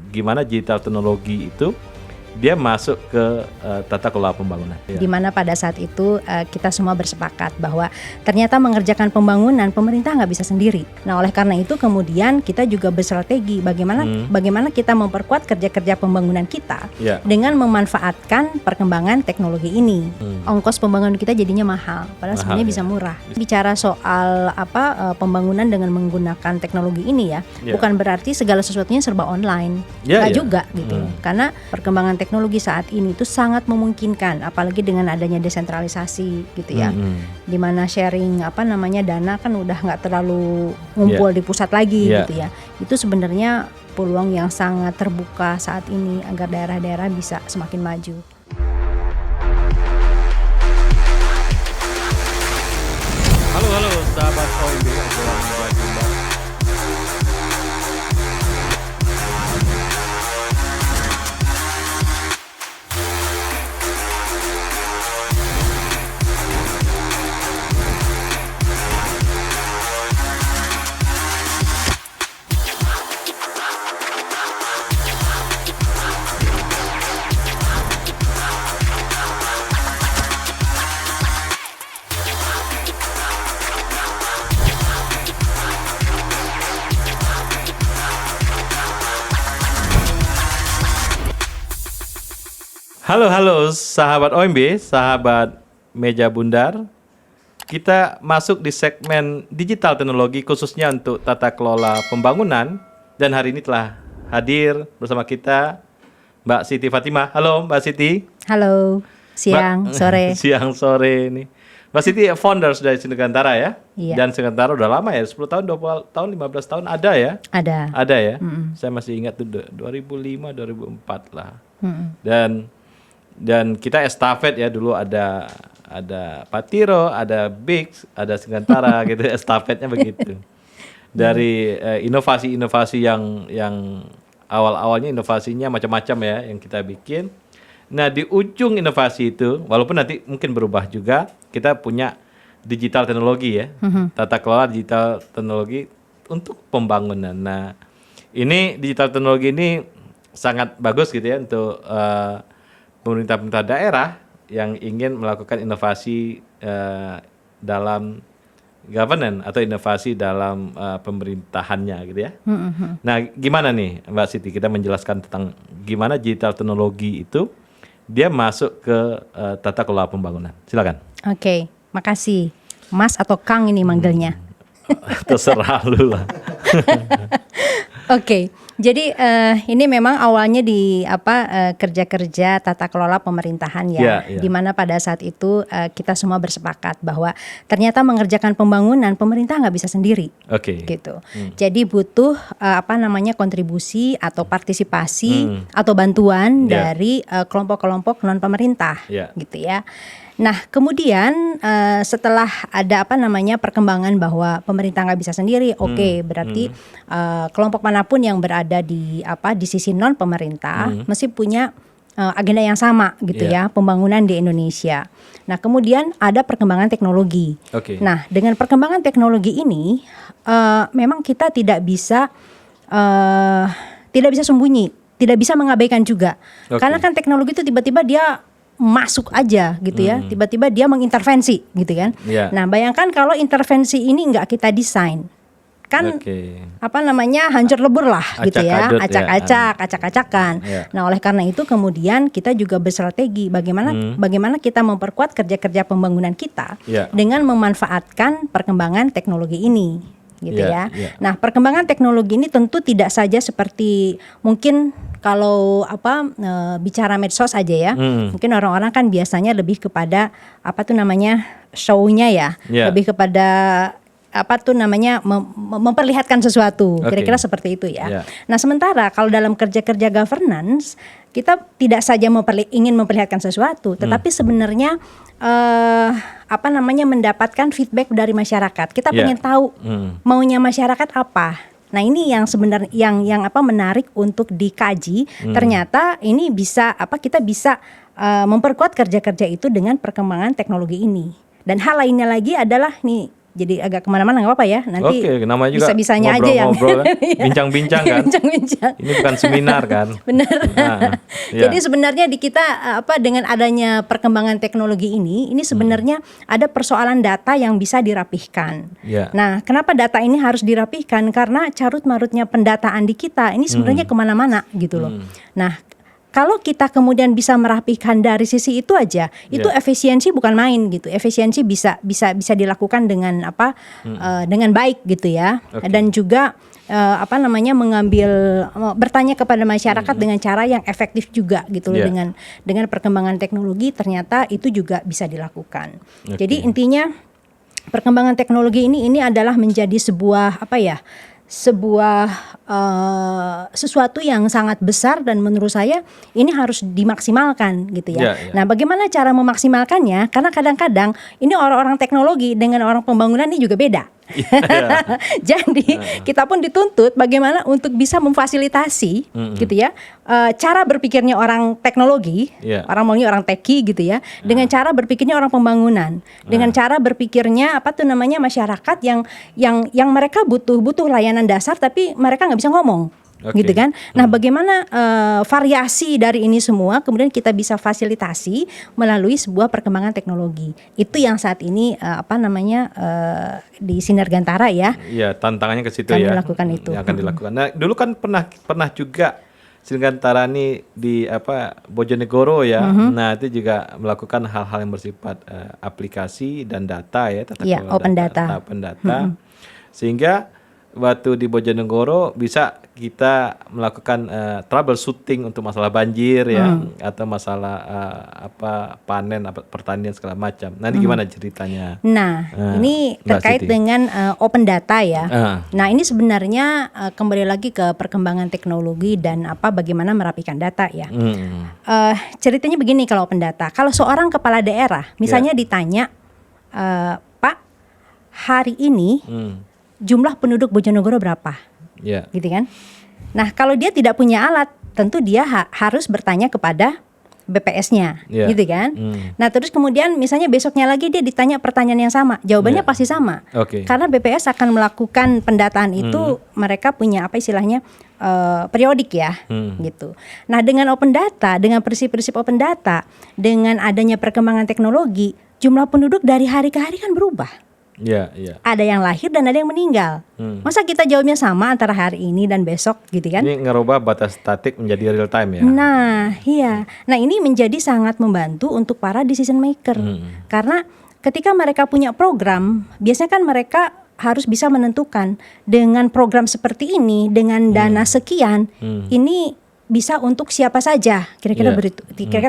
gimana digital teknologi itu dia masuk ke tata kelola pembangunan. Di mana pada saat itu kita semua bersepakat bahwa ternyata mengerjakan pembangunan pemerintah nggak bisa sendiri. Nah, oleh karena itu kemudian kita juga berstrategi bagaimana kita memperkuat kerja-kerja pembangunan kita dengan memanfaatkan perkembangan teknologi ini. Ongkos pembangunan kita jadinya mahal, padahal sebenarnya bisa murah. Bicara soal pembangunan dengan menggunakan teknologi ini bukan berarti segala sesuatunya serba online. Nggak juga gitu. Karena perkembangan teknologi saat ini itu sangat memungkinkan, apalagi dengan adanya desentralisasi gitu ya, dimana sharing dana kan udah nggak terlalu ngumpul di pusat lagi gitu ya. Itu sebenarnya peluang yang sangat terbuka saat ini agar daerah-daerah bisa semakin maju. Halo sahabat OIB. Halo sahabat OMB, sahabat Meja Bundar. Kita masuk di segmen digital teknologi khususnya untuk tata kelola pembangunan. Dan hari ini telah hadir bersama kita Mbak Siti Fatimah. Halo Mbak Siti. Halo, sore. Siang sore ini. Mbak Siti founders dari Sinugantara ya? Iya. Dan Sinugantara udah lama ya, 10 tahun, 20 tahun, 15 tahun ada ya? Ada ya? Saya masih ingat tuh 2005, 2004 lah. Dan kita estafet ya, dulu ada Patiro, ada Bix, ada Sinugantara gitu, estafetnya begitu. Dari inovasi-inovasi yang awal-awalnya inovasinya macam-macam ya yang kita bikin. Nah, di ujung inovasi itu, walaupun nanti mungkin berubah juga, kita punya digital teknologi ya, tata kelola digital teknologi untuk pembangunan. Nah, ini digital teknologi ini sangat bagus gitu ya untuk pemerintah-pemerintah daerah yang ingin melakukan inovasi dalam governance atau inovasi dalam pemerintahannya gitu ya. Nah, gimana nih Mbak Siti kita menjelaskan tentang gimana digital teknologi itu dia masuk ke tata kelola pembangunan. Silakan. Oke, makasih. Mas atau Kang ini manggilnya? Terserah lu lah. Oke, jadi ini memang awalnya di kerja-kerja tata kelola pemerintahan ya, di mana pada saat itu kita semua bersepakat bahwa ternyata mengerjakan pembangunan pemerintah nggak bisa sendiri, gitu. Jadi butuh kontribusi atau partisipasi atau bantuan dari kelompok-kelompok non pemerintah, gitu ya. Nah, kemudian setelah ada perkembangan bahwa pemerintah nggak bisa sendiri, berarti kelompok manapun yang berada di sisi non pemerintah mesti punya agenda yang sama gitu ya, pembangunan di Indonesia. Nah, kemudian ada perkembangan teknologi. Nah, dengan perkembangan teknologi ini memang kita tidak bisa sembunyi, tidak bisa mengabaikan juga, karena kan teknologi itu tiba-tiba dia masuk aja gitu ya, tiba-tiba dia mengintervensi gitu kan. Nah, bayangkan kalau intervensi ini nggak kita desain, kan hancur lebur lah gitu ya, acak-acakan. Nah, oleh karena itu kemudian kita juga berstrategi bagaimana kita memperkuat kerja-kerja pembangunan kita dengan memanfaatkan perkembangan teknologi ini gitu ya. Nah, perkembangan teknologi ini tentu tidak saja seperti mungkin kalau bicara medsos aja ya, mungkin orang-orang kan biasanya lebih kepada show-nya ya, lebih kepada memperlihatkan sesuatu, kira-kira seperti itu ya. Nah, sementara kalau dalam kerja-kerja governance kita tidak saja ingin memperlihatkan sesuatu, tetapi sebenarnya mendapatkan feedback dari masyarakat. Kita pengen tahu maunya masyarakat apa. Nah, ini yang sebenarnya yang menarik untuk dikaji. Ternyata ini bisa kita bisa memperkuat kerja-kerja itu dengan perkembangan teknologi ini. Dan hal lainnya lagi adalah nih jadi agak kemana-mana nggak apa-apa ya. Nanti Oke, namanya juga bisa-bisanya aja yang ngobrol-ngobrol kan, Iya. bincang-bincang kan. Bincang-bincang. Ini bukan seminar kan. Benar. Nah, ya. Jadi sebenarnya di kita dengan adanya perkembangan teknologi ini sebenarnya ada persoalan data yang bisa dirapihkan. Ya. Nah, kenapa data ini harus dirapihkan? Karena carut-marutnya pendataan di kita ini sebenarnya kemana-mana gitu loh. Nah, kalau kita kemudian bisa merapihkan dari sisi itu aja, itu efisiensi bukan main gitu. Efisiensi bisa dilakukan dengan dengan baik gitu ya. Oke. Dan juga bertanya kepada masyarakat dengan cara yang efektif juga gitu loh. Dengan perkembangan teknologi ternyata itu juga bisa dilakukan. Oke. Jadi intinya perkembangan teknologi ini adalah menjadi sebuah sesuatu yang sangat besar dan menurut saya ini harus dimaksimalkan gitu ya. Nah, bagaimana cara memaksimalkannya? Karena kadang-kadang ini orang-orang teknologi dengan orang pembangunan ini juga beda. Jadi kita pun dituntut bagaimana untuk bisa memfasilitasi gitu ya cara berpikirnya orang teknologi, orang maunya orang teki gitu ya, dengan cara berpikirnya orang pembangunan, dengan cara berpikirnya masyarakat yang mereka butuh layanan dasar tapi mereka nggak bisa ngomong. Gitu kan. Nah, bagaimana variasi dari ini semua kemudian kita bisa fasilitasi melalui sebuah perkembangan teknologi. Itu yang saat ini di Sinergantara ya. Iya, tantangannya ke situ kami melakukan itu. Yang akan dilakukan. Nah, dulu kan pernah juga Sinergantara ini di Bojonegoro ya. Nah, itu juga melakukan hal-hal yang bersifat aplikasi dan data ya, tata kelola open data. Sehingga waktu di Bojonegoro bisa kita melakukan troubleshooting untuk masalah banjir ya, atau masalah panen pertanian segala macam. Nanti gimana ceritanya? Nah, ini terkait dengan open data ya. Nah, ini sebenarnya kembali lagi ke perkembangan teknologi dan bagaimana merapikan data ya. Ceritanya begini kalau open data. Kalau seorang kepala daerah misalnya ditanya, Pak, hari ini jumlah penduduk Bojonegoro berapa? Gitu kan? Nah, kalau dia tidak punya alat, tentu dia harus bertanya kepada BPS-nya, gitu kan? Nah, terus kemudian misalnya besoknya lagi dia ditanya pertanyaan yang sama, jawabannya pasti sama. Karena BPS akan melakukan pendataan itu, mereka punya periodik ya, gitu. Nah, dengan open data, dengan prinsip-prinsip open data, dengan adanya perkembangan teknologi, jumlah penduduk dari hari ke hari kan berubah. Ada yang lahir dan ada yang meninggal. Masa kita jawabnya sama antara hari ini dan besok gitu kan? Ini ngerubah batas statik menjadi real time ya. Nah, iya. Nah, ini menjadi sangat membantu untuk para decision maker. Karena ketika mereka punya program, biasanya kan mereka harus bisa menentukan dengan program seperti ini, dengan dana sekian, ini bisa untuk siapa saja. Kira-kira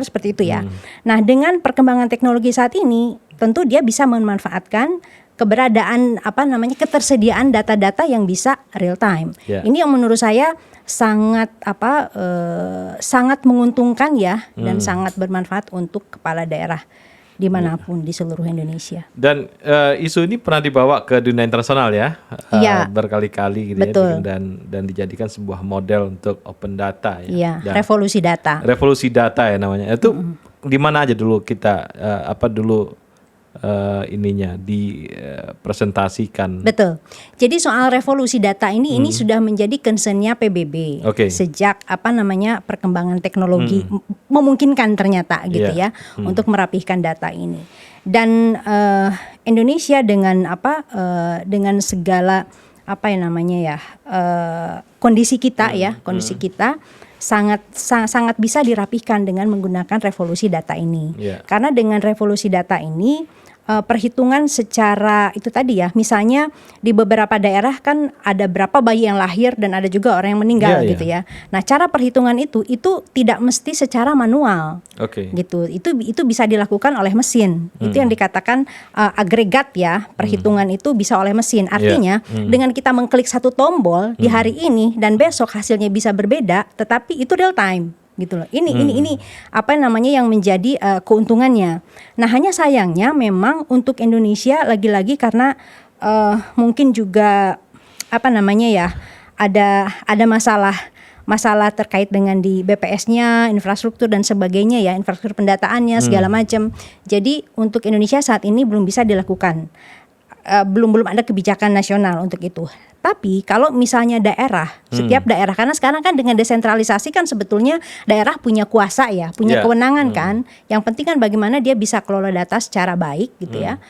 seperti itu ya. Nah, dengan perkembangan teknologi saat ini, tentu dia bisa memanfaatkan keberadaan ketersediaan data-data yang bisa real time. Ini yang menurut saya sangat sangat menguntungkan ya, dan sangat bermanfaat untuk kepala daerah dimanapun di seluruh Indonesia. Dan isu ini pernah dibawa ke dunia internasional ya, berkali-kali gitu. Betul. Ya, dan dijadikan sebuah model untuk open data ya. Revolusi data. Revolusi data ya namanya. Itu di mana aja dulu kita dipresentasikan. Betul. Jadi soal revolusi data ini sudah menjadi concern-nya PBB sejak perkembangan teknologi memungkinkan ternyata gitu ya untuk merapihkan data ini. Dan Indonesia dengan dengan segala kondisi kita kondisi kita sangat bisa dirapihkan dengan menggunakan revolusi data ini. Karena dengan revolusi data ini perhitungan secara itu tadi ya, misalnya di beberapa daerah kan ada berapa bayi yang lahir dan ada juga orang yang meninggal gitu ya. Nah, cara perhitungan itu tidak mesti secara manual. Gitu. Itu bisa dilakukan oleh mesin. Itu yang dikatakan agregat ya, perhitungan itu bisa oleh mesin. Artinya dengan kita mengklik satu tombol di hari ini dan besok hasilnya bisa berbeda, tetapi itu real time. Gitu loh. Ini yang menjadi keuntungannya. Nah, hanya sayangnya memang untuk Indonesia lagi-lagi karena mungkin juga ada masalah terkait dengan di BPS-nya, infrastruktur dan sebagainya ya, infrastruktur pendataannya segala macam. Jadi untuk Indonesia saat ini belum bisa dilakukan belum ada kebijakan nasional untuk itu. Tapi kalau misalnya daerah, setiap daerah, karena sekarang kan dengan desentralisasi kan sebetulnya daerah punya kuasa ya, punya kewenangan kan. Yang penting kan bagaimana dia bisa kelola data secara baik gitu ya,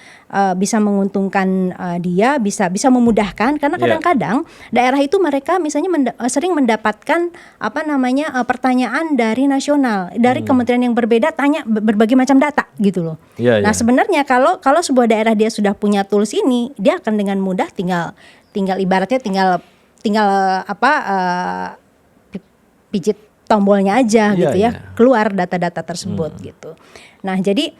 bisa menguntungkan dia, bisa memudahkan. Karena kadang-kadang daerah itu mereka misalnya sering mendapatkan pertanyaan dari nasional, dari kementerian yang berbeda, tanya berbagai macam data gitu loh. Nah sebenarnya kalau sebuah daerah dia sudah punya tools ini, dia akan dengan mudah tinggal ibaratnya tinggal pijit tombolnya aja gitu ya, keluar data-data tersebut gitu. Nah jadi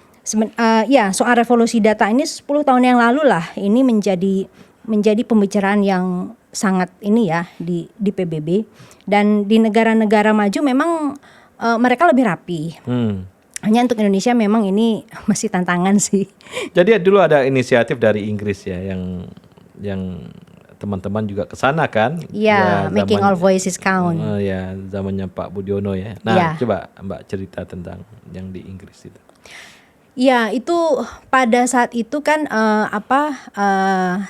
soal revolusi data ini 10 tahun yang lalu lah ini menjadi pembicaraan yang sangat ini ya di PBB, dan di negara-negara maju memang mereka lebih rapi. Hanya untuk Indonesia memang ini masih tantangan sih. Jadi dulu ada inisiatif dari Inggris ya yang teman-teman juga kesana kan? Iya, Making All Voices Count. Ya, zamannya Pak Budiono ya. Nah, coba Mbak cerita tentang yang di Inggris itu. Ya, itu pada saat itu kan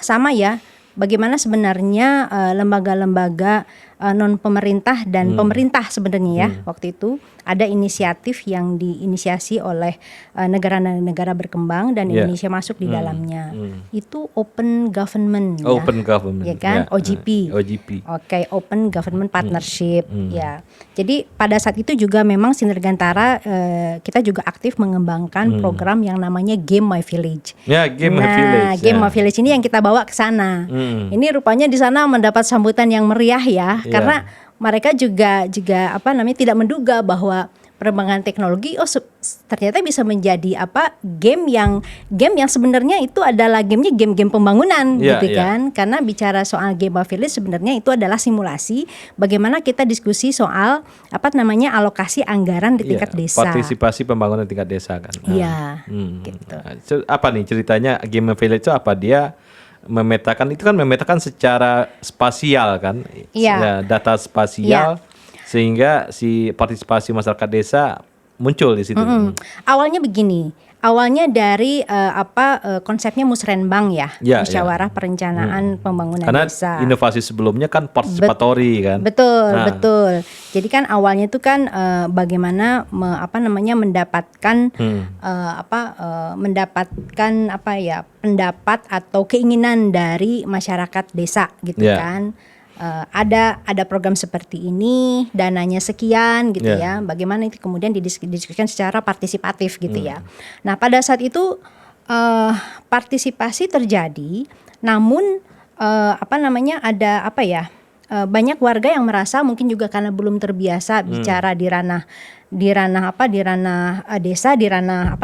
sama ya. Bagaimana sebenarnya lembaga-lembaga non pemerintah dan pemerintah sebenarnya ya waktu itu ada inisiatif yang diinisiasi oleh negara-negara berkembang dan Indonesia masuk di dalamnya. Itu Open Government Open Government ya kan, OGP. Oke, Open Government Partnership ya. Jadi pada saat itu juga memang Sinergantara kita juga aktif mengembangkan program yang namanya Game My Village. Ya, Game My Village. Game My Village ini yang kita bawa ke sana. Ini rupanya di sana mendapat sambutan yang meriah ya. Karena mereka juga tidak menduga bahwa perkembangan teknologi ternyata bisa menjadi game yang sebenarnya itu adalah game pembangunan kan. Karena bicara soal Game of Village sebenarnya itu adalah simulasi bagaimana kita diskusi soal alokasi anggaran di tingkat desa. Partisipasi pembangunan tingkat desa kan. Iya. Gitu. Apa nih ceritanya Game of Village itu apa? Dia memetakan secara spasial kan, data spasial, sehingga si partisipasi masyarakat desa muncul di situ. Awalnya begini, dari konsepnya musrenbang ya, musyawarah perencanaan pembangunan karena desa. Inovasi sebelumnya kan partisipatori kan. Betul. Jadi kan awalnya itu kan bagaimana mendapatkan pendapat atau keinginan dari masyarakat desa gitu kan. Ada program seperti ini, dananya sekian gitu ya. Bagaimana itu kemudian didiskusikan secara partisipatif gitu ya. Nah, pada saat itu partisipasi terjadi, namun ada banyak warga yang merasa mungkin juga karena belum terbiasa bicara di ranah desa, di ranah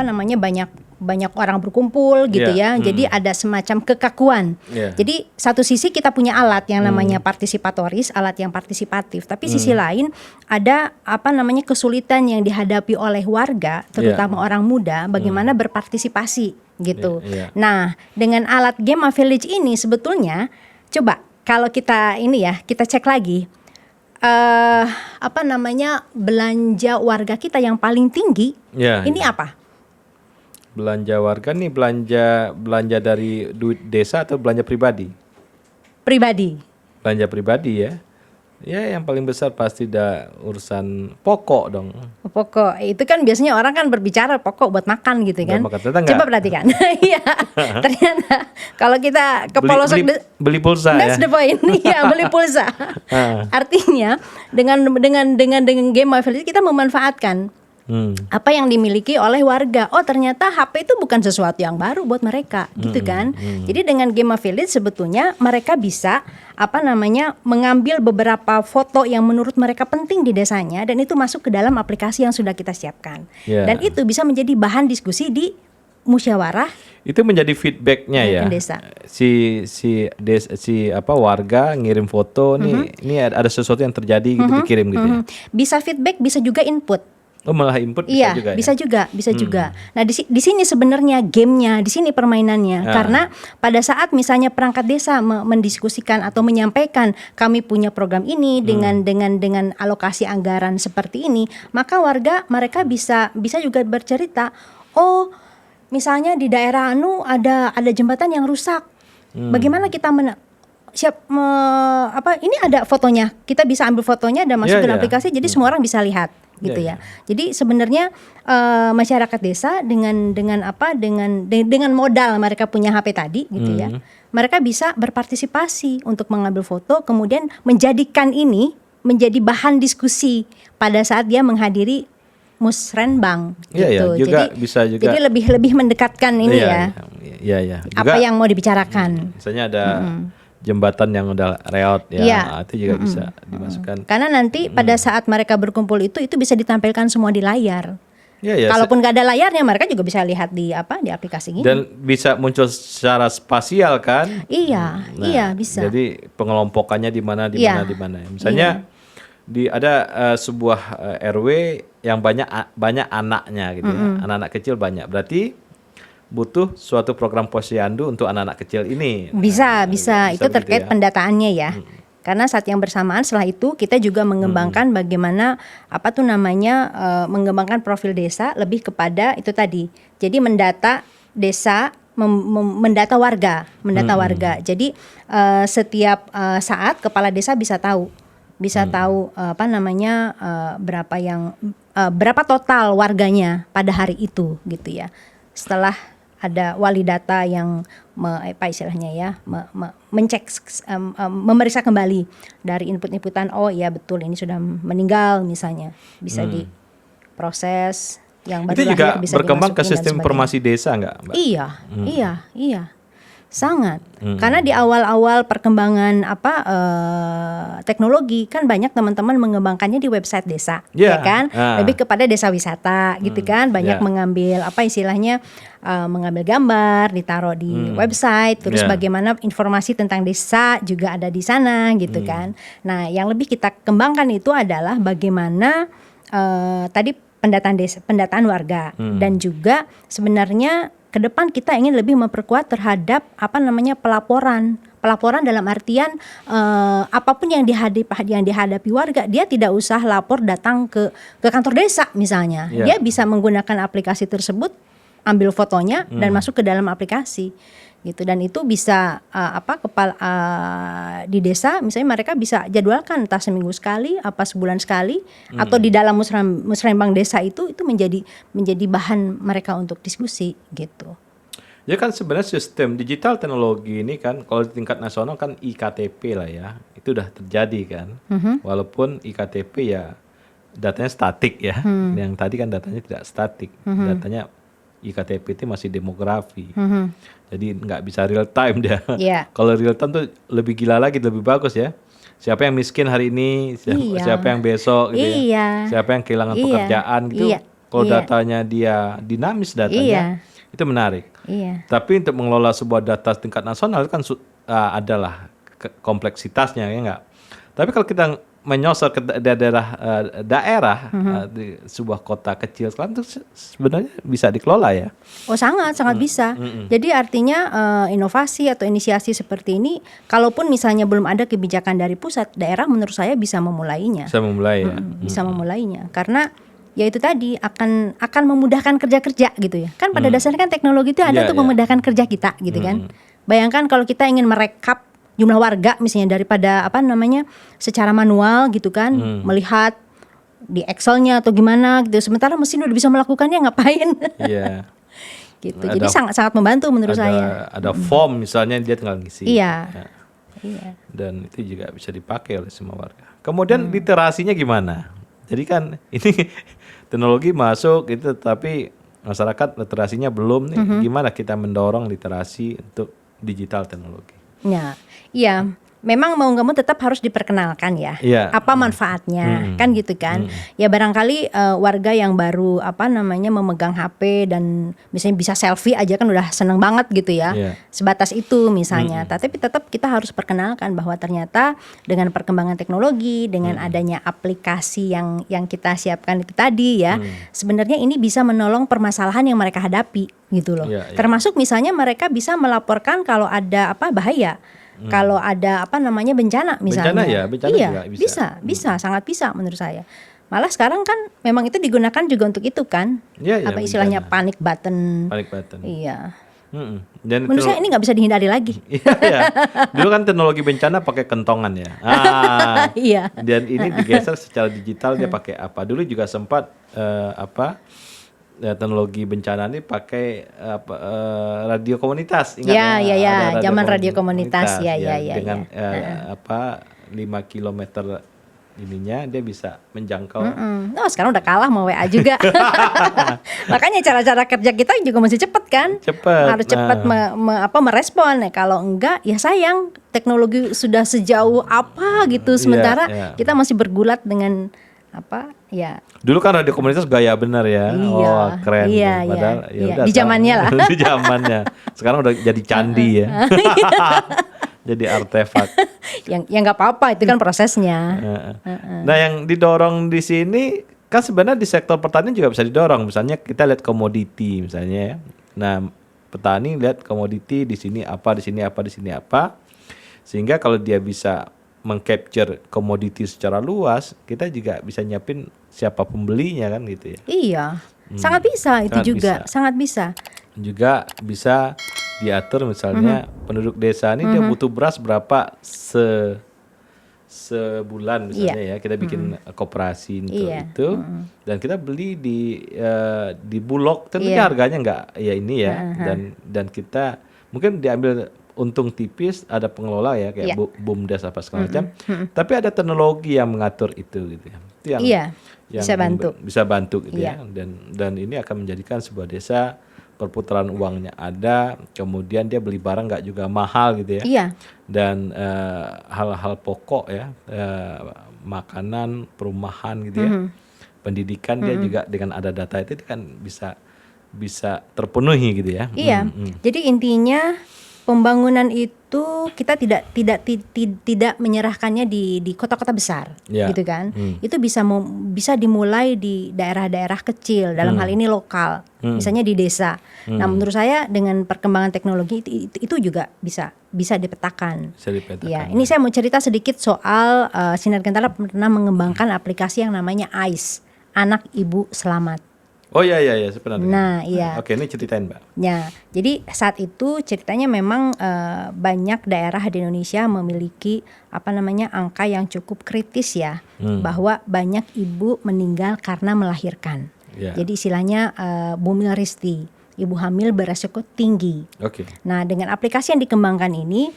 banyak orang berkumpul gitu ya. Jadi ada semacam kekakuan. Jadi satu sisi kita punya alat yang namanya partisipatoris, alat yang partisipatif, tapi sisi lain ada kesulitan yang dihadapi oleh warga, terutama orang muda, bagaimana berpartisipasi gitu. Nah, dengan alat Game of Village ini sebetulnya coba kalau kita kita cek lagi belanja warga kita yang paling tinggi ini apa? Belanja warga nih belanja dari duit desa atau belanja pribadi? Belanja pribadi ya. Ya, yang paling besar pasti urusan pokok dong. Pokok itu kan biasanya orang kan berbicara pokok buat makan gitu kan. Coba perhatikan. Iya. Ternyata kalau kita ke pelosok beli pulsa that's the point. Iya, beli pulsa. Artinya dengan Game of Village kita memanfaatkan apa yang dimiliki oleh warga. Oh, ternyata HP itu bukan sesuatu yang baru buat mereka, gitu kan. Jadi dengan Game of Village sebetulnya mereka bisa mengambil beberapa foto yang menurut mereka penting di desanya, dan itu masuk ke dalam aplikasi yang sudah kita siapkan. Dan itu bisa menjadi bahan diskusi di musyawarah. Itu menjadi feedbacknya ya. Desa. Si warga ngirim foto ini ada sesuatu yang terjadi gitu, dikirim gitu ya. Bisa feedback, bisa juga input. Oh, malah input bisa juga ya? Bisa juga. Nah, di sini sebenarnya gamenya, di sini permainannya. Karena pada saat misalnya perangkat desa mendiskusikan atau menyampaikan kami punya program ini dengan alokasi anggaran seperti ini, maka warga mereka bisa juga bercerita, oh misalnya di daerah ada jembatan yang rusak. Bagaimana kita ini ada fotonya, kita bisa ambil fotonya dan masuk ke aplikasi, jadi semua orang bisa lihat gitu ya. Jadi sebenarnya masyarakat desa dengan modal mereka punya HP tadi gitu ya, mereka bisa berpartisipasi untuk mengambil foto, kemudian menjadikan ini menjadi bahan diskusi pada saat dia menghadiri musrenbang gitu. Juga jadi bisa juga. Jadi lebih mendekatkan ini Iya. Apa yang mau dibicarakan. Misalnya ada jembatan yang udah reot itu juga bisa dimasukkan. Karena nanti pada saat mereka berkumpul itu bisa ditampilkan semua di layar. Kalaupun nggak ada layarnya, mereka juga bisa lihat di aplikasi ini. Dan bisa muncul secara spasial kan? Iya, bisa. Jadi pengelompokannya di mana. Misalnya ada sebuah RW yang banyak anaknya gitu ya. Anak-anak kecil banyak. Berarti butuh suatu program posyandu untuk anak-anak kecil ini. Bisa itu terkait pendataannya ya. Karena saat yang bersamaan setelah itu kita juga mengembangkan bagaimana mengembangkan profil desa lebih kepada itu tadi. Jadi mendata desa, mendata warga. Jadi setiap saat kepala desa bisa tahu berapa total warganya pada hari itu gitu ya. Setelah ada wali data yang memeriksa kembali dari input-inputan, oh ya betul ini sudah meninggal misalnya, bisa diproses, yang baru itu juga lahir bisa berkembang ke dimasukin sistem informasi desa nggak, Mbak? Iya sangat. Karena di awal-awal perkembangan teknologi kan banyak teman-teman mengembangkannya di website desa, ya kan? Lebih kepada desa wisata gitu kan, banyak mengambil mengambil gambar, ditaruh di website, terus bagaimana informasi tentang desa juga ada di sana gitu kan. Nah, yang lebih kita kembangkan itu adalah bagaimana tadi pendataan warga dan juga sebenarnya ke depan kita ingin lebih memperkuat terhadap pelaporan dalam artian apapun yang dihadapi warga, dia tidak usah lapor datang ke kantor desa misalnya. Dia bisa menggunakan aplikasi tersebut, ambil fotonya dan masuk ke dalam aplikasi gitu. Dan itu bisa di desa misalnya mereka bisa jadwalkan entah seminggu sekali, sebulan sekali, atau di dalam musrenbang desa itu menjadi bahan mereka untuk diskusi gitu. Ya kan sebenarnya sistem digital teknologi ini kan kalau di tingkat nasional kan IKTP lah ya, itu udah terjadi kan. Walaupun IKTP ya datanya statik ya, yang tadi kan datanya tidak statik, datanya IKTP itu masih demografi, jadi nggak bisa real time dia. Kalau real time tuh lebih gila lagi, lebih bagus ya. Siapa yang miskin hari ini, siapa yang besok gitu ya, siapa yang kehilangan pekerjaan gitu. Kalau datanya dia dinamis datanya, itu menarik. Tapi untuk mengelola sebuah data tingkat nasional kan adalah kompleksitasnya ya enggak. Tapi kalau kita menyosor ke daerah di sebuah kota kecil sekarang itu sebenarnya bisa dikelola ya. Oh sangat bisa. Jadi artinya inovasi atau inisiasi seperti ini, kalaupun misalnya belum ada kebijakan dari pusat, daerah menurut saya bisa memulainya. Bisa memulainya karena ya itu tadi akan memudahkan kerja gitu ya. Kan pada dasarnya kan teknologi itu ada untuk memudahkan kerja kita gitu kan. Bayangkan kalau kita ingin merekap jumlah warga misalnya daripada secara manual gitu kan, melihat di Excel-nya atau gimana gitu. Sementara mesin udah bisa melakukannya, ngapain? Gitu. Jadi sangat membantu menurut saya. Ada form misalnya dia tinggal ngisi. Iya. Dan itu juga bisa dipakai oleh semua warga. Kemudian literasinya gimana? Jadi kan ini teknologi masuk itu, tapi masyarakat literasinya belum nih. Gimana kita mendorong literasi untuk digital teknologi? Iya. Memang mau nggak mau tetap harus diperkenalkan ya. Apa manfaatnya kan gitu kan. Ya barangkali warga yang baru memegang HP dan misalnya bisa selfie aja kan udah seneng banget gitu ya. Sebatas itu misalnya. Tapi tetap kita harus perkenalkan bahwa ternyata dengan perkembangan teknologi, dengan adanya aplikasi yang kita siapkan itu tadi ya, sebenarnya ini bisa menolong permasalahan yang mereka hadapi gitu loh. Termasuk misalnya mereka bisa melaporkan kalau ada bahaya. Kalau ada bencana misalnya. Bencana juga bisa, sangat bisa menurut saya. Malah sekarang kan memang itu digunakan juga untuk itu kan. Istilahnya panic button. Panic button. Iya. Dan Menurut saya ini nggak bisa dihindari lagi. Iya, iya. Dulu kan teknologi bencana pakai kentongan ya. Iya. Dan ini digeser secara digital dia pakai apa? Dulu juga sempat teknologi bencana ini pakai radio komunitas. Ingat Ya, ya? ya, Ada zaman radio komunitas. Ya, ya, ya. Dengan 5 kilometer ininya dia bisa menjangkau. Oh, sekarang udah kalah sama WA juga. Makanya cara-cara kerja kita juga mesti cepet kan? Cepet. Harus cepat merespon. Kalau enggak ya sayang, teknologi sudah sejauh apa gitu. Sementara kita masih bergulat dengan ya. Dulu kan radio komunitas gaya benar ya. Iya, oh, keren. Iya, Padahal iya. ya udah Di zamannya lah. Di zamannya. Sekarang udah jadi candi ya. Jadi artefak. yang nggak apa-apa, itu kan prosesnya. Nah, yang didorong di sini kan sebenarnya di sektor pertanian juga bisa didorong. Misalnya kita lihat komoditi misalnya ya. Nah, petani lihat komoditi di sini apa, di sini apa, di sini apa. Sehingga kalau dia bisa mengcapture komoditi secara luas, kita juga bisa nyiapin siapa pembelinya kan gitu ya. Iya. Sangat bisa itu juga, sangat bisa. Juga bisa diatur misalnya penduduk desa ini dia butuh beras berapa sebulan misalnya ya, kita bikin koperasi untuk itu dan kita beli di Bulog, tentunya harganya nggak ya ini ya, dan kita mungkin diambil untung tipis, ada pengelola ya kayak BUMDes apa segala macam, tapi ada teknologi yang mengatur itu gitu ya. Itu yang bisa bantu gitu ya, dan ini akan menjadikan sebuah desa perputaran uangnya ada, kemudian dia beli barang nggak juga mahal gitu ya. Iya. Dan hal-hal pokok ya, makanan, perumahan gitu ya, pendidikan dia juga dengan ada data itu kan bisa terpenuhi gitu ya. Iya. Jadi intinya pembangunan itu kita tidak menyerahkannya di kota-kota besar, gitu kan? Itu bisa dimulai di daerah-daerah kecil, dalam hal ini lokal, misalnya di desa. Nah, menurut saya dengan perkembangan teknologi itu juga bisa dipetakan. Ya, ini saya mau cerita sedikit soal Sinar Gantara pernah mengembangkan aplikasi yang namanya AIS, Anak Ibu Selamat. Oh iya, saya pernah dengar. Nah, iya. Oke, ini ceritain, Mbak. Ya, jadi saat itu ceritanya memang banyak daerah di Indonesia memiliki angka yang cukup kritis ya, bahwa banyak ibu meninggal karena melahirkan. Jadi istilahnya bumil risti, ibu hamil beresiko tinggi. Nah, dengan aplikasi yang dikembangkan ini,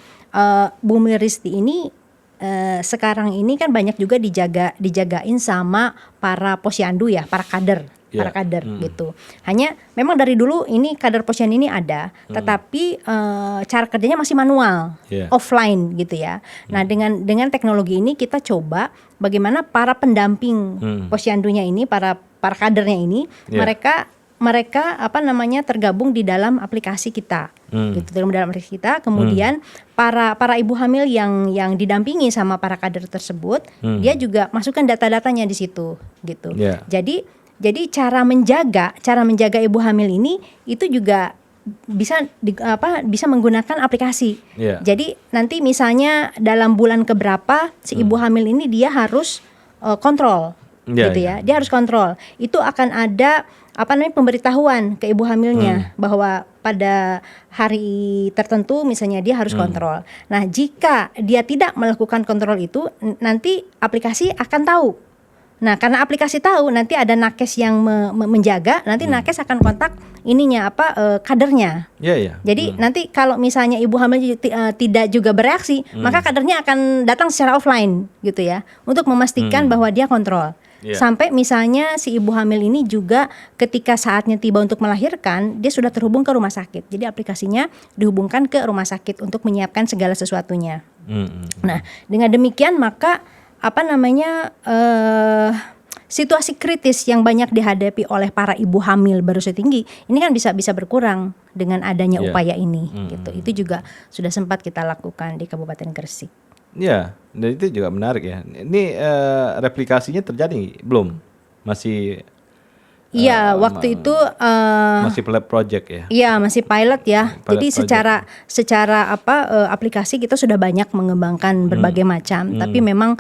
bumil risti ini sekarang ini kan banyak juga dijagain sama para posyandu ya, para kader. Para kader gitu. Hanya memang dari dulu ini kader posyandu ini ada, tetapi cara kerjanya masih manual, offline gitu ya. Nah, dengan teknologi ini kita coba bagaimana para pendamping posyandunya ini, para kadernya ini, mereka tergabung di dalam aplikasi kita. Gitu, dalam aplikasi kita. Kemudian para ibu hamil yang didampingi sama para kader tersebut, dia juga masukkan data-datanya di situ gitu. Jadi cara menjaga ibu hamil ini itu juga bisa menggunakan aplikasi. Jadi nanti misalnya dalam bulan keberapa si ibu hamil ini dia harus kontrol, gitu ya. Dia harus kontrol. Itu akan ada pemberitahuan ke ibu hamilnya bahwa pada hari tertentu misalnya dia harus kontrol. Nah, jika dia tidak melakukan kontrol itu, nanti aplikasi akan tahu. Nah, karena aplikasi tahu, nanti ada nakes yang menjaga, nanti nakes akan kontak kadernya. Jadi nanti kalau misalnya ibu hamil tidak juga bereaksi, maka kadernya akan datang secara offline gitu ya, untuk memastikan bahwa dia kontrol. Sampai misalnya si ibu hamil ini juga ketika saatnya tiba untuk melahirkan, dia sudah terhubung ke rumah sakit. Jadi aplikasinya dihubungkan ke rumah sakit untuk menyiapkan segala sesuatunya. Nah, dengan demikian maka situasi kritis yang banyak dihadapi oleh para ibu hamil berusia tinggi ini kan bisa berkurang dengan adanya upaya ini gitu. Itu juga sudah sempat kita lakukan di Kabupaten Gresik. Ya, dan itu juga menarik ya. Ini replikasinya terjadi belum? Masih waktu itu masih pilot project ya? Iya, masih pilot ya. Jadi secara aplikasi kita sudah banyak mengembangkan berbagai macam, tapi memang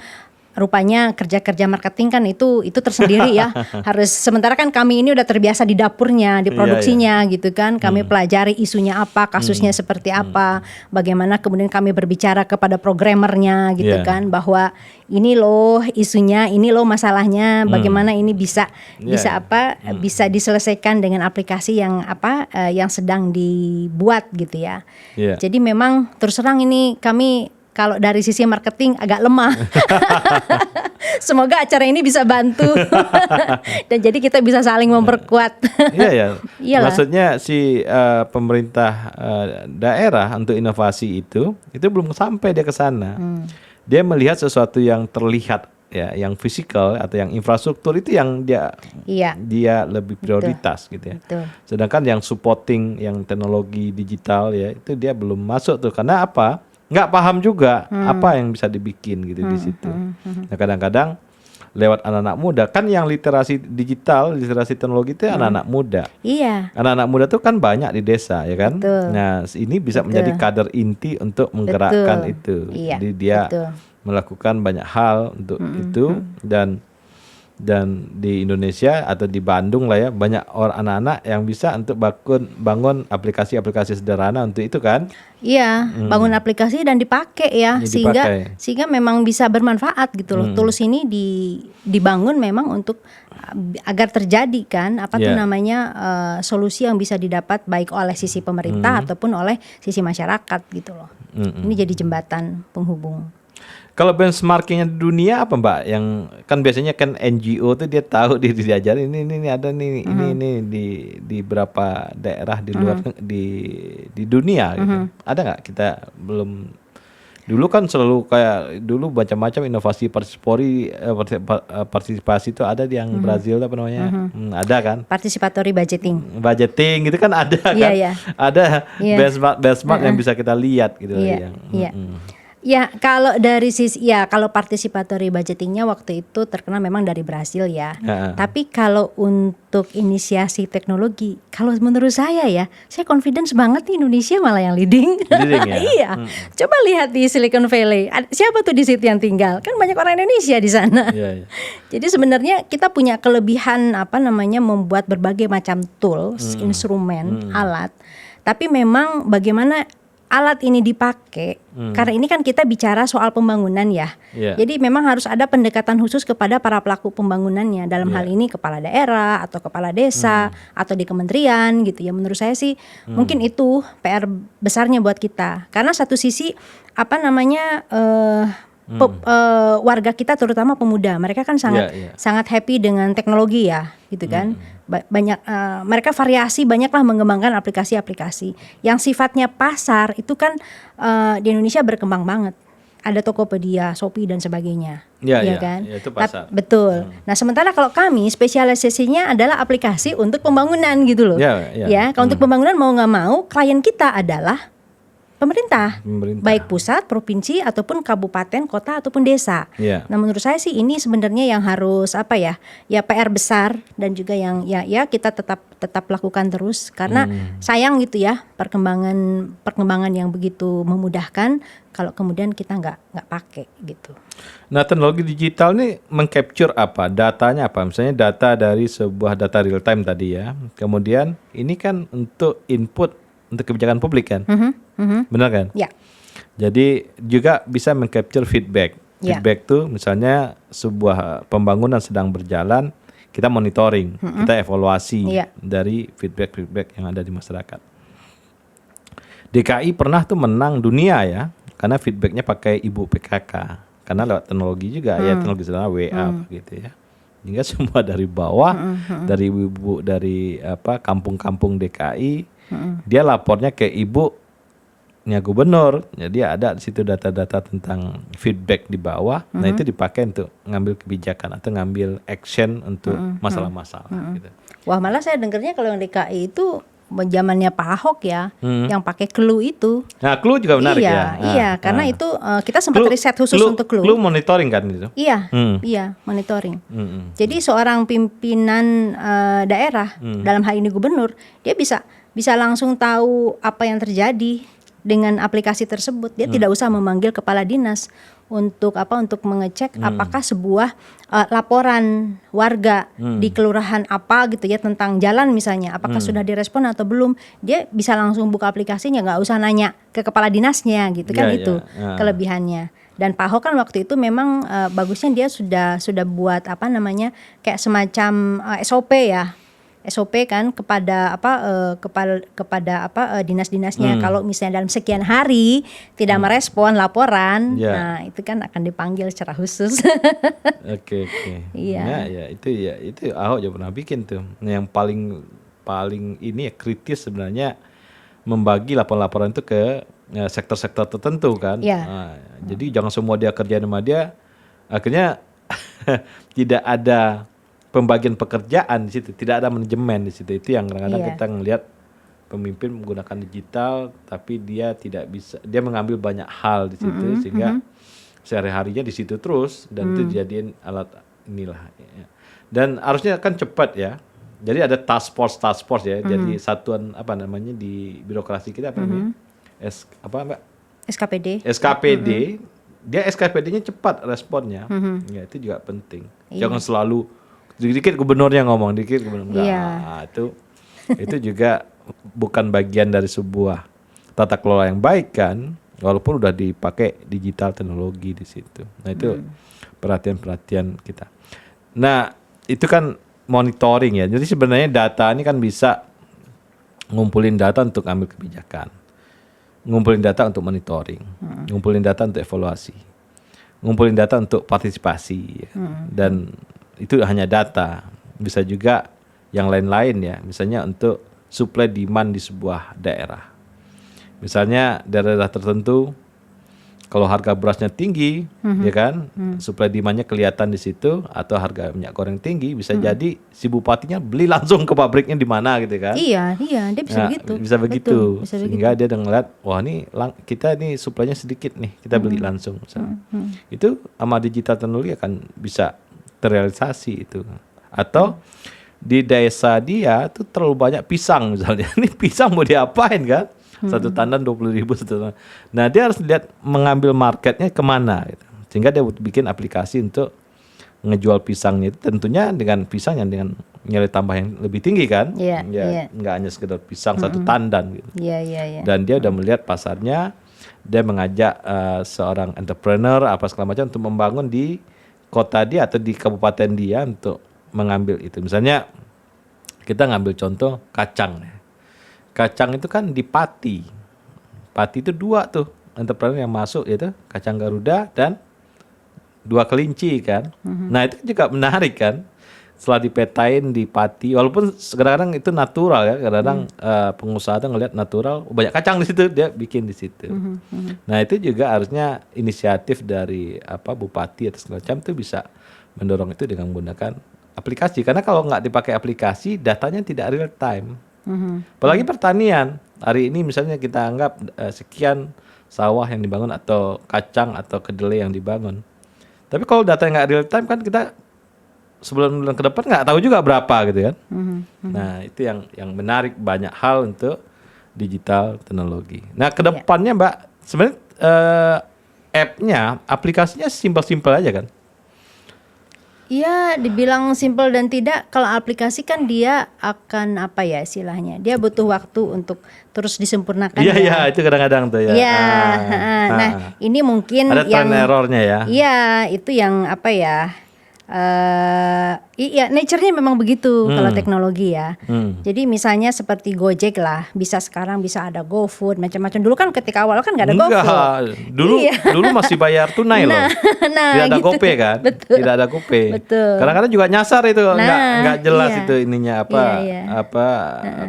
rupanya kerja-kerja marketing kan itu tersendiri ya. Harus sementara kan kami ini udah terbiasa di dapurnya, di produksinya gitu kan. Kami pelajari isunya apa, kasusnya seperti apa, bagaimana kemudian kami berbicara kepada programmernya gitu kan, bahwa ini loh isunya, ini loh masalahnya, bagaimana ini bisa bisa diselesaikan dengan aplikasi yang yang sedang dibuat gitu ya. Jadi memang terus terang ini kami kalau dari sisi marketing agak lemah. Semoga acara ini bisa bantu dan jadi kita bisa saling memperkuat. Iya. Maksudnya si pemerintah daerah untuk inovasi itu belum sampai dia ke sana. Dia melihat sesuatu yang terlihat ya, yang fisikal atau yang infrastruktur itu yang dia lebih prioritas gitu ya. Sedangkan yang supporting, yang teknologi digital ya itu dia belum masuk tuh. Karena apa? Nggak paham juga apa yang bisa dibikin gitu di situ. Nah kadang-kadang lewat anak-anak muda kan yang literasi digital, literasi teknologi itu anak-anak muda. Iya. Anak-anak muda tuh kan banyak di desa ya kan. Nah ini bisa menjadi kader inti untuk menggerakkan itu. Jadi dia melakukan banyak hal untuk itu dan di Indonesia atau di Bandung lah ya banyak orang anak-anak yang bisa untuk bangun aplikasi-aplikasi sederhana untuk itu kan. Iya, bangun aplikasi dan dipakai ya, sehingga memang bisa bermanfaat gitu loh. Tools ini dibangun memang untuk agar terjadi kan tuh namanya solusi yang bisa didapat baik oleh sisi pemerintah ataupun oleh sisi masyarakat gitu loh. Ini jadi jembatan penghubung. Kalau benchmarkingnya di dunia apa Mbak? Yang kan biasanya kan NGO tuh dia tahu diajarin ini ada nih ini di beberapa daerah di luar di dunia gitu. Ada nggak? Kita belum dulu kan selalu kayak dulu macam-macam inovasi partisipasi itu ada di yang Brazil apa namanya? Ada kan? Participatory budgeting gitu kan ada kan? Ada benchmark yang bisa kita lihat gitu Ya kalau dari sisi kalau participatory budgetingnya waktu itu terkenal memang dari Brasil ya. Tapi kalau untuk inisiasi teknologi, kalau menurut saya confidence banget nih Indonesia malah yang leading ya? Iya. Coba lihat di Silicon Valley, siapa tuh di situ yang tinggal? Kan banyak orang Indonesia di sana. Jadi sebenarnya kita punya kelebihan membuat berbagai macam tools, instrumen, alat. Tapi memang bagaimana alat ini dipakai, karena ini kan kita bicara soal pembangunan ya. Jadi memang harus ada pendekatan khusus kepada para pelaku pembangunannya. Dalam hal ini kepala daerah atau kepala desa atau di kementerian gitu ya. Menurut saya sih mungkin itu PR besarnya buat kita. Karena satu sisi warga kita terutama pemuda, mereka kan sangat happy dengan teknologi ya, gitu kan. Banyak mereka banyaklah mengembangkan aplikasi-aplikasi yang sifatnya pasar itu kan di Indonesia berkembang banget. Ada Tokopedia, Shopee dan sebagainya, kan? Ya, itu pasar. Betul. Nah sementara kalau kami spesialisasinya adalah aplikasi untuk pembangunan gitu loh. Kalau untuk pembangunan mau nggak mau klien kita adalah pemerintah, baik pusat, provinsi ataupun kabupaten, kota ataupun desa. Nah menurut saya sih ini sebenarnya yang harus PR besar dan juga yang kita tetap lakukan terus karena sayang gitu ya perkembangan yang begitu memudahkan kalau kemudian kita nggak pakai gitu. Nah teknologi digital ini mengcapture apa? Datanya apa? Misalnya data dari sebuah data real time tadi ya. Kemudian ini kan untuk input untuk kebijakan publik kan, benar kan? Ya. Jadi juga bisa mengcapture feedback. Feedback tuh misalnya sebuah pembangunan sedang berjalan, kita monitoring, kita evaluasi dari feedback yang ada di masyarakat. DKI pernah tuh menang dunia ya, karena feedbacknya pakai ibu PKK, karena lewat teknologi juga teknologi sederhana WA gitu ya. Hingga semua dari bawah, dari ibu dari kampung-kampung DKI. Dia lapornya ke ibunya gubernur, jadi ada di situ data-data tentang feedback di bawah. Nah itu dipakai untuk ngambil kebijakan atau ngambil action untuk masalah-masalah. Gitu. Wah malah saya dengarnya kalau yang DKI itu zamannya Pak Ahok ya, yang pakai Clue itu. Nah Clue juga menarik ya. Iya, karena itu kita sempat riset khusus untuk Clue. Clue monitoring kan itu? Iya, monitoring. Jadi seorang pimpinan daerah, dalam hal ini gubernur, dia bisa langsung tahu apa yang terjadi dengan aplikasi tersebut. Dia tidak usah memanggil kepala dinas untuk untuk mengecek apakah sebuah laporan warga di kelurahan apa gitu ya tentang jalan misalnya, apakah sudah direspon atau belum. Dia bisa langsung buka aplikasinya, nggak usah nanya ke kepala dinasnya gitu kan. Itu kelebihannya. Dan Pak Ahok kan waktu itu memang bagusnya dia sudah buat kayak semacam SOP ya. SOP kan kepada dinas-dinasnya, kalau misalnya dalam sekian hari tidak merespon laporan, nah itu kan akan dipanggil secara khusus. Oke. Iya. Nah, itu Ahok juga pernah bikin tuh. Yang paling ini ya kritis sebenarnya membagi laporan-laporan itu ke sektor-sektor tertentu kan. Nah, jadi jangan semua dia kerjain sama dia, akhirnya tidak ada pembagian pekerjaan di situ, tidak ada manajemen di situ. Itu yang kadang-kadang kita ngelihat pemimpin menggunakan digital, tapi dia tidak bisa, dia mengambil banyak hal di situ sehingga sehari-harinya di situ terus, dan itu dijadiin alat inilah. Ya. Dan harusnya kan cepat ya. Jadi ada task force ya. Jadi satuan di birokrasi kita namanya? Mbak? SKPD. Dia SKPD-nya cepat responnya. Ya, itu juga penting. Jangan selalu dikit gubernurnya ngomong, dikit gubernur. Nah, itu juga bukan bagian dari sebuah tata kelola yang baik kan, walaupun udah dipakai digital teknologi di situ. Nah, itu perhatian kita. Nah, itu kan monitoring ya. Jadi sebenarnya data ini kan bisa ngumpulin data untuk ambil kebijakan, ngumpulin data untuk monitoring, ngumpulin data untuk evaluasi, ngumpulin data untuk partisipasi ya. Dan itu hanya data, bisa juga yang lain-lain ya, misalnya untuk supply demand di sebuah daerah. Misalnya daerah tertentu kalau harga berasnya tinggi, ya kan, supply demand-nya kelihatan di situ, atau harga minyak goreng tinggi, bisa jadi si bupatinya beli langsung ke pabriknya di mana gitu kan. Iya, dia bisa begitu. Bisa begitu. Sehingga dia udah ngeliat, wah ini kita ini supply-nya sedikit nih, kita beli langsung. Itu sama digital teknologi akan bisa terrealisasi itu. Atau di desa dia tuh terlalu banyak pisang misalnya. Ini pisang mau diapain kan? Satu tandan 20.000 satu tandan. Nah, dia harus lihat mengambil marketnya kemana gitu. Sehingga dia bikin aplikasi untuk ngejual pisangnya itu, tentunya dengan pisang yang dengan nilai tambah yang lebih tinggi kan. Nggak hanya sekedar pisang satu tandan gitu. Dan dia udah melihat pasarnya, dia mengajak seorang entrepreneur segala macam untuk membangun di kota dia atau di kabupaten dia untuk mengambil itu. Misalnya kita ngambil contoh kacang. Kacang itu kan di Pati. Pati itu 2 tuh entrepreneur yang masuk, yaitu kacang Garuda dan 2 kelinci kan. Nah, itu juga menarik kan. Setelah dipetain di Pati, walaupun kadang-kadang itu natural ya, kadang-kadang pengusaha tuh ngelihat natural, banyak kacang di situ, dia bikin di situ. Nah, itu juga harusnya inisiatif dari bupati atau segala macam itu bisa mendorong itu dengan menggunakan aplikasi. Karena kalau nggak dipakai aplikasi, datanya tidak real time. Apalagi pertanian. Hari ini misalnya kita anggap sekian sawah yang dibangun atau kacang atau kedelai yang dibangun. Tapi kalau datanya nggak real time kan kita sebulan ke depan nggak tahu juga berapa gitu kan. Nah, itu yang menarik, banyak hal untuk digital teknologi. Nah, ke depannya Mbak, sebenarnya app-nya, aplikasinya simpel-simpel aja kan? Iya, dibilang simpel dan tidak. Kalau aplikasi kan dia akan istilahnya, dia butuh waktu untuk terus disempurnakan. Iya, itu kadang-kadang tuh ya. Iya, nah ini mungkin ada yang errornya ya. Iya, itu yang iya, nature-nya memang begitu kalau teknologi ya. Jadi misalnya seperti Gojek lah, sekarang bisa ada GoFood, macam-macam. Dulu kan ketika awal kan nggak ada GoFood. Dulu masih bayar tunai loh. Tidak ada gitu. GoPay kan? Betul. Tidak ada GoPay. Betul. Kadang-kadang juga nyasar itu, nggak jelas itu ininya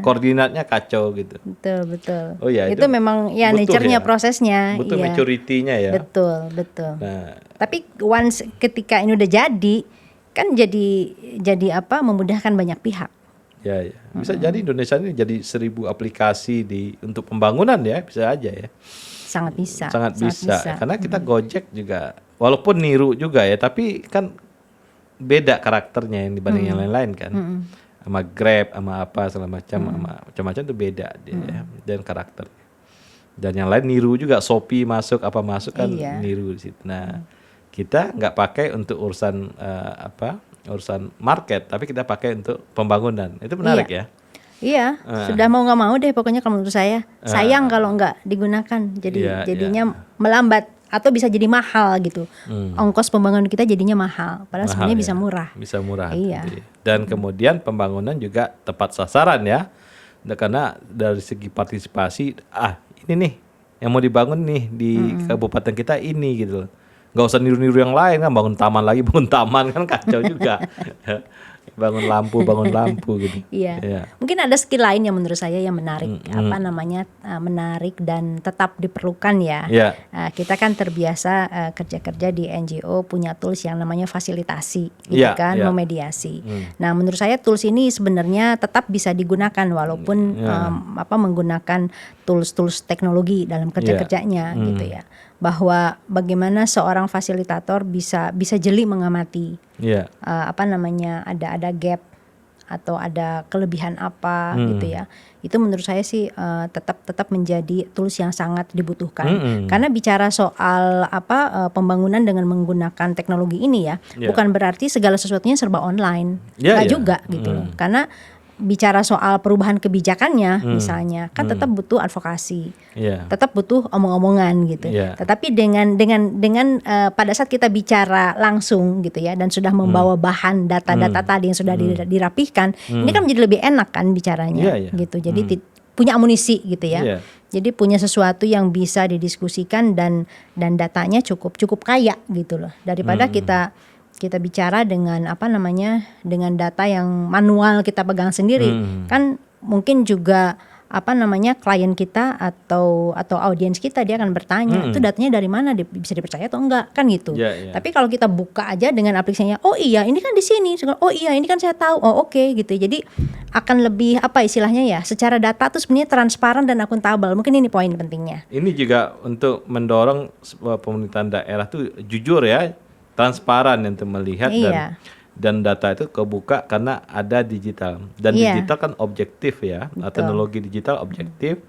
koordinatnya kacau gitu. Betul. Oh ya, itu memang ya nature-nya, prosesnya. Butuh maturity-nya ya. Betul. Nah, tapi once ketika ini udah jadi, kan jadi memudahkan banyak pihak. Ya. Bisa jadi Indonesia ini jadi 1000 aplikasi untuk pembangunan ya, bisa aja ya. Sangat bisa. Karena kita Gojek juga, walaupun niru juga ya, tapi kan beda karakternya yang dibanding yang lain-lain kan. Sama Grab, sama segala macam, sama macam-macam itu beda dia ya, dan karakternya. Dan yang lain niru juga, Shopee masuk apa masuk kan Iya. niru di situ. Nah, kita nggak pakai untuk urusan urusan market, tapi kita pakai untuk pembangunan. Itu menarik ya. Iya, sudah mau nggak mau deh pokoknya kalau menurut saya. Sayang kalau nggak digunakan. Jadi Iya, jadinya melambat atau bisa jadi mahal gitu. Ongkos pembangunan kita jadinya mahal, padahal Mahal, sebenarnya ya. bisa murah. Bisa murah. Iya. Gitu. Dan kemudian pembangunan juga tepat sasaran ya. Karena dari segi partisipasi, ini nih yang mau dibangun nih di kabupaten kita ini gitu loh. Nggak usah niru-niru yang lain kan, bangun taman kan kacau juga. bangun lampu gitu. Iya. Mungkin ada skill lain yang menurut saya yang menarik, menarik dan tetap diperlukan ya. Iya. Kita kan terbiasa kerja-kerja di NGO punya tools yang namanya fasilitasi, gitu Iya, kan, iya. memediasi. Nah, menurut saya tools ini sebenarnya tetap bisa digunakan walaupun menggunakan tools teknologi dalam kerja-kerjanya, gitu ya. Bahwa bagaimana seorang fasilitator bisa jeli mengamati Iya. ada gap atau ada kelebihan apa gitu ya. Itu menurut saya sih tetap menjadi tools yang sangat dibutuhkan. Karena bicara soal pembangunan dengan menggunakan teknologi ini ya, bukan berarti segala sesuatunya serba online. Nggak juga gitu loh. Karena bicara soal perubahan kebijakannya misalnya kan tetap butuh advokasi, tetap butuh omong-omongan gitu. Tetapi dengan pada saat kita bicara langsung gitu ya dan sudah membawa bahan data-data tadi yang sudah dirapihkan, ini kan menjadi lebih enak kan bicaranya gitu. Jadi punya amunisi gitu ya. Jadi punya sesuatu yang bisa didiskusikan dan datanya cukup kaya gitu loh daripada kita bicara dengan dengan data yang manual kita pegang sendiri. Kan mungkin juga klien kita atau audiens kita dia akan bertanya itu datanya dari mana, bisa dipercaya atau enggak kan gitu. Tapi kalau kita buka aja dengan aplikasinya, oh iya ini kan di sini, oh iya ini kan saya tahu, oh oke gitu. Jadi akan lebih istilahnya ya, secara data tuh sebenarnya transparan dan akuntabel. Mungkin ini poin pentingnya. Ini juga untuk mendorong sebuah pemerintahan daerah tuh jujur ya, transparan untuk melihat dan data itu kebuka karena ada digital dan digital kan objektif ya. Teknologi digital objektif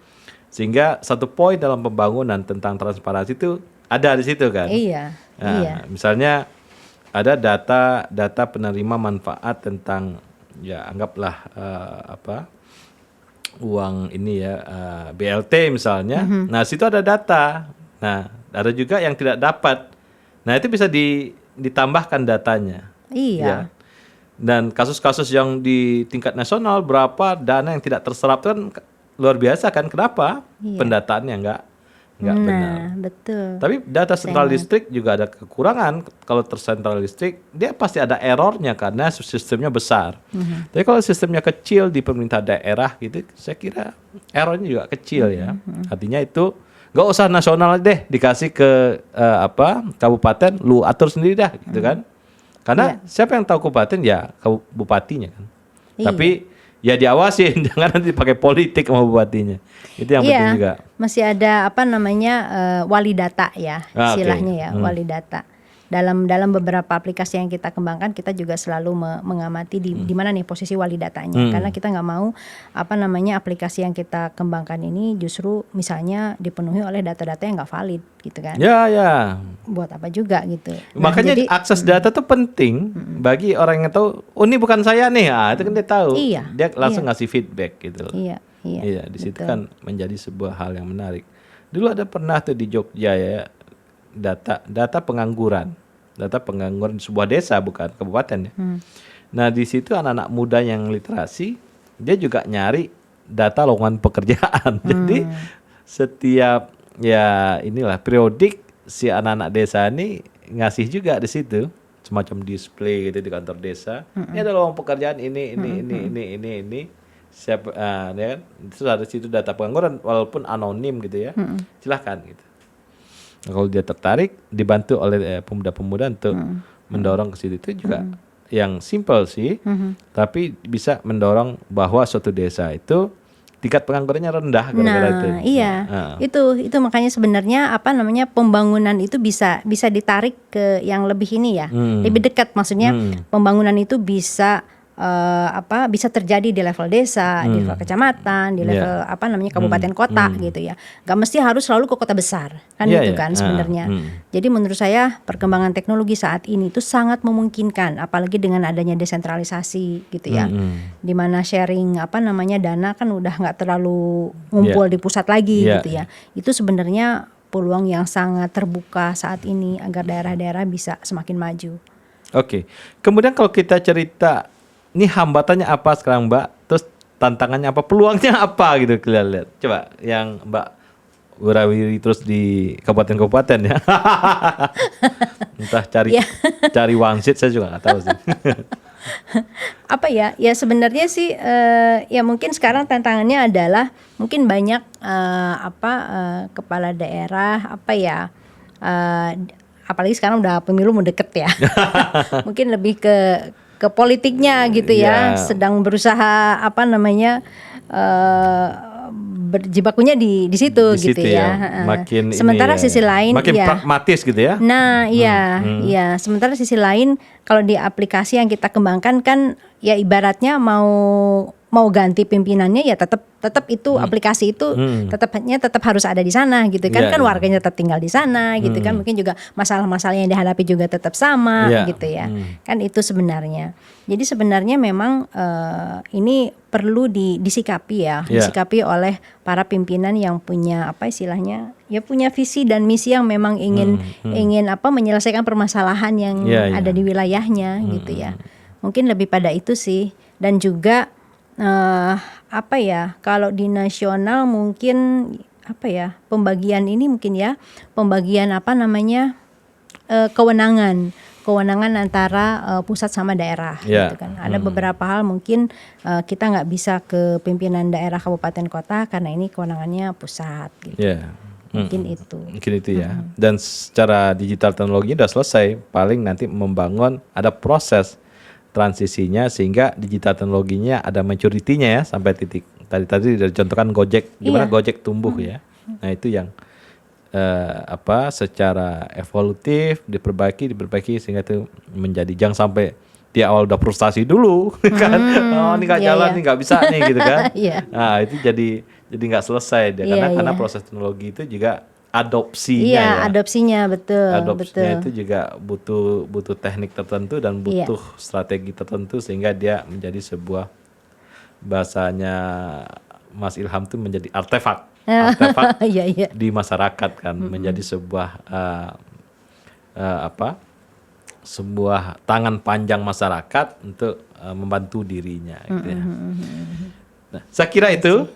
sehingga satu poin dalam pembangunan tentang transparansi itu ada di situ kan. Misalnya ada data penerima manfaat tentang ya anggaplah uang ini ya BLT misalnya. Nah situ ada data. Nah ada juga yang tidak dapat. Nah itu bisa ditambahkan datanya. Ya. Dan kasus-kasus yang di tingkat nasional berapa dana yang tidak terserap itu kan luar biasa kan. Kenapa? Pendataannya nggak benar. Betul. Tapi data sentral distrik juga ada kekurangan. Kalau tersentral distrik dia pasti ada errornya karena sistemnya besar. Tapi kalau sistemnya kecil di pemerintah daerah gitu, saya kira errornya juga kecil ya. Artinya itu nggak usah nasional deh, dikasih ke kabupaten, lu atur sendiri dah gitu kan. Karena siapa yang tahu kabupaten ya bupatinya kan. Tapi ya diawasin, jangan nanti pakai politik sama bupatinya. Itu yang penting juga. Masih ada wali data ya, istilahnya ya, wali data. Dalam beberapa aplikasi yang kita kembangkan, kita juga selalu mengamati di mana nih posisi wali datanya. Karena kita nggak mau aplikasi yang kita kembangkan ini justru misalnya dipenuhi oleh data-data yang nggak valid gitu kan. Buat apa juga gitu. Makanya jadi, akses data tuh penting bagi orang yang tahu, oh ini bukan saya nih, itu kan dia tahu. Dia langsung ngasih feedback gitu. Iya, di situ kan menjadi sebuah hal yang menarik. Dulu ada pernah tuh di Jogja ya, data pengangguran di sebuah desa bukan kabupaten ya. Nah di situ anak-anak muda yang literasi dia juga nyari data lowongan pekerjaan. Jadi setiap periodik si anak-anak desa ini ngasih juga di situ semacam display gitu di kantor desa. Ini ada lowongan pekerjaan ini. Siapa ya kan? Terus ada situ data pengangguran walaupun anonim gitu ya. Silahkan gitu. Nah, kalau dia tertarik, dibantu oleh pemuda-pemuda untuk mendorong ke situ. Itu juga yang simple sih, tapi bisa mendorong bahwa suatu desa itu tingkat penganggurannya rendah gara-gara itu. Itu makanya sebenarnya pembangunan itu bisa ditarik ke yang lebih ini ya, lebih dekat. Maksudnya pembangunan itu bisa bisa terjadi di level desa, di level kecamatan, di level kabupaten kota gitu ya. Gak mesti harus selalu ke kota besar kan gitu kan sebenarnya. Jadi menurut saya perkembangan teknologi saat ini itu sangat memungkinkan, apalagi dengan adanya desentralisasi gitu ya, dimana sharing dana kan udah nggak terlalu ngumpul di pusat lagi gitu ya. Itu sebenarnya peluang yang sangat terbuka saat ini agar daerah-daerah bisa semakin maju. Oke. Kemudian kalau kita cerita, ini hambatannya apa sekarang Mbak? Terus tantangannya apa? Peluangnya apa gitu kita lihat. Coba yang Mbak Wirawiri terus di kabupaten-kabupaten ya. Entah cari wangsit, saya juga nggak tahu sih. Ya sebenarnya sih ya mungkin sekarang tantangannya adalah mungkin banyak kepala daerah apalagi sekarang udah pemilu mau deket ya. Mungkin lebih ke politiknya gitu ya, sedang berusaha berjibakunya di situ gitu ya. Makin sementara sisi lain makin pragmatis gitu ya. Nah, iya. Sementara sisi lain kalau di aplikasi yang kita kembangkan kan ya ibaratnya mau ganti pimpinannya ya tetap itu aplikasi itu tetap harus ada di sana gitu kan. Kan warganya tetap tinggal di sana gitu kan. Mungkin juga masalah-masalah yang dihadapi juga tetap sama gitu ya. Kan itu sebenarnya. Jadi sebenarnya memang ini perlu disikapi disikapi oleh para pimpinan yang punya punya visi dan misi yang memang ingin menyelesaikan permasalahan yang ada di wilayahnya gitu ya. Mungkin lebih pada itu sih. Dan juga kalau di nasional mungkin pembagian ini mungkin pembagian kewenangan antara pusat sama daerah gitu kan. Ada beberapa hal mungkin kita nggak bisa ke pimpinan daerah kabupaten kota karena ini kewenangannya pusat gitu. Mungkin itu ya. Dan secara digital teknologi udah selesai, paling nanti membangun ada proses transisinya sehingga digital teknologinya ada maturity-nya ya sampai titik tadi dicontohkan Gojek, gimana Gojek tumbuh ya. Nah itu yang secara evolutif diperbaiki sehingga itu menjadi, jangan sampai di awal udah frustasi dulu kan, ini nggak jalan nih, nggak bisa nih gitu kan. Nah itu jadi nggak selesai karena proses teknologi itu juga adopsinya adopsinya betul. Itu juga butuh teknik tertentu dan butuh strategi tertentu sehingga dia menjadi sebuah, bahasanya Mas Ilham itu menjadi artefak di masyarakat kan, menjadi sebuah sebuah tangan panjang masyarakat untuk membantu dirinya gitu ya. Nah, saya kira itu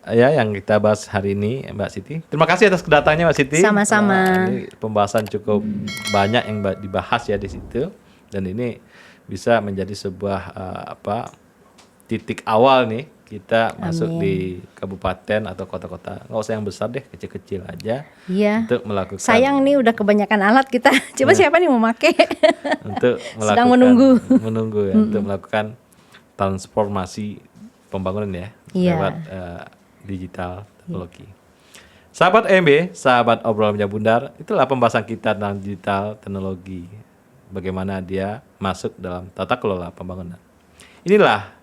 yang kita bahas hari ini Mbak Siti. Terima kasih atas kedatangannya Mbak Siti. Sama-sama. Ini pembahasan cukup banyak yang dibahas ya di situ, dan ini bisa menjadi sebuah titik awal nih kita masuk di kabupaten atau kota-kota, nggak usah yang besar deh, kecil-kecil aja untuk melakukan. Sayang nih udah kebanyakan alat kita. Coba siapa nih mau pakai? Untuk melakukan, sedang menunggu ya, untuk melakukan transformasi pembangunan lewat digital teknologi. Sahabat EMB, sahabat obrolan Meja Bundar, itulah pembahasan kita tentang digital teknologi. Bagaimana dia masuk dalam tata kelola pembangunan. Inilah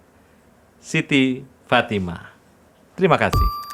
Siti Fatimah. Terima kasih.